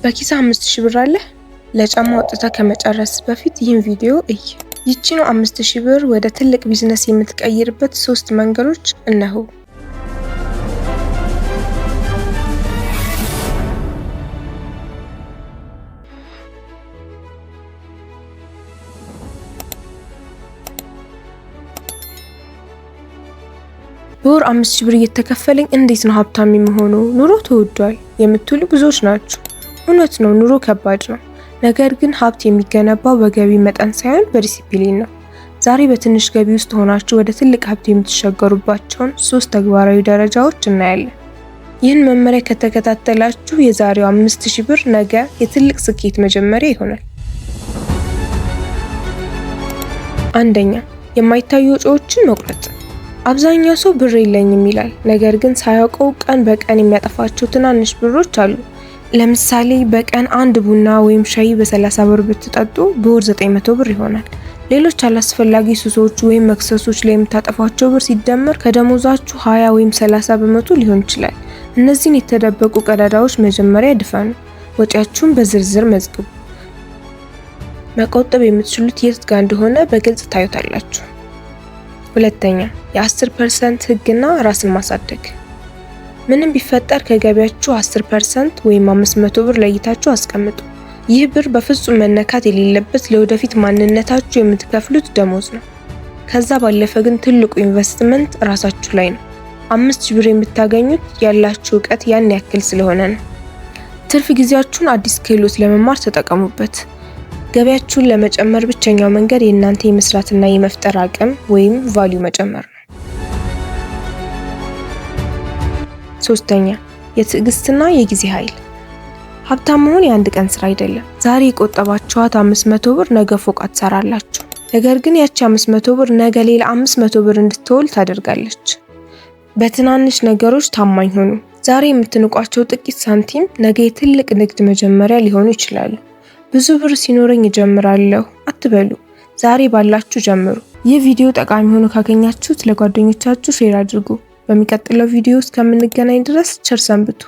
በኪስ 5000 ብር አለ? ለጫማ አውጥተህ ከመጨረስ በፊት ይህን ቪዲዮ እይ። ይቺ ነው 5000 ብር ወደ ትልቅ ቢዝነስ የምትቀይርበት 3 መንገዶች እነሆ። በወር 5000 ብር እየተከፈለኝ እንዴት ነው ሀብታም የምሆነው? ኑሮ ተወዷል የምትሉ ብዙዎች ናችሁ። እውነት ነው፣ ኑሮ ከባድ ነው። ነገር ግን ሀብት የሚገነባው በገቢ መጠን ሳይሆን በዲሲፕሊን ነው። ዛሬ በትንሽ ገቢ ውስጥ ሆናችሁ ወደ ትልቅ ሀብት የምትሸገሩባቸውን 3 ተግባራዊ ደረጃዎች እናያለን። ይህን መመሪያ ከተከታተላችሁ የዛሬው 5000 ብር ነገ የትልቅ ስኬት መጀመሪያ ይሆናል። አንደኛ፣ የማይታዩ ወጪዎችን መቁረጥ። አብዛኛው ሰው ብር የለኝም ይላል፣ ነገር ግን ሳያውቀው ቀን በቀን የሚያጠፋቸው ትናንሽ ብሮች አሉ። ለምሳሌ በቀን አንድ ቡና ወይም ሻይ በ30 ብር ብትጠጡ በወር 900 ብር ይሆናል። ሌሎች አላስፈላጊ ሱሶች ወይም መክሰሶች ላይ የምታጠፋቸው ብር ሲደመር ከደሞዛችሁ 20 ወይም 30 በመቶ ሊሆን ይችላል። እነዚህን የተደበቁ ቀዳዳዎች መጀመሪያ ድፈኑ። ወጪያችሁን በዝርዝር መዝግቡ። መቆጠብ የምትችሉት የት ጋር እንደሆነ በግልጽ ታዩታላችሁ። ሁለተኛ፣ የ10% ህግና ራስን ማሳደግ። ምንም ቢፈጠር ከገቢያችሁ 10% ወይም 500 ብር ለይታችሁ አስቀምጡ። ይህ ብር በፍጹም መነካት የሌለበት ለወደፊት ማንነታችሁ የምትከፍሉት ደሞዝ ነው። ከዛ ባለፈ ግን ትልቁ ኢንቨስትመንት ራሳችሁ ላይ ነው። 5000 ብር የምታገኙት ያላችሁ እውቀት ያን ያክል ስለሆነ ነው። ትርፍ ጊዜያችሁን አዲስ ክህሎት ለመማር ተጠቀሙበት። ገቢያችሁን ለመጨመር ብቸኛው መንገድ የእናንተ የመስራትና የመፍጠር አቅም ወይም ቫልዩ መጨመር ነው። ሶስተኛ፣ የትዕግስትና የጊዜ ኃይል። ሀብታም መሆን የአንድ ቀን ስራ አይደለም። ዛሬ የቆጠባችኋት 500 ብር ነገ ፎቅ ትሰራላችሁ። ነገር ግን ያቺ 500 ብር ነገ ሌላ 500 ብር እንድትወል ታደርጋለች። በትናንሽ ነገሮች ታማኝ ሆኑ። ዛሬ የምትንቋቸው ጥቂት ሳንቲም ነገ የትልቅ ንግድ መጀመሪያ ሊሆኑ ይችላሉ። ብዙ ብር ሲኖረኝ እጀምራለሁ አትበሉ። ዛሬ ባላችሁ ጀምሩ። ይህ ቪዲዮ ጠቃሚ ሆኖ ካገኛችሁት ለጓደኞቻችሁ ሼር አድርጉ። በሚቀጥለው ቪዲዮ እስከምንገናኝ ድረስ ቸር ሰንብቱ።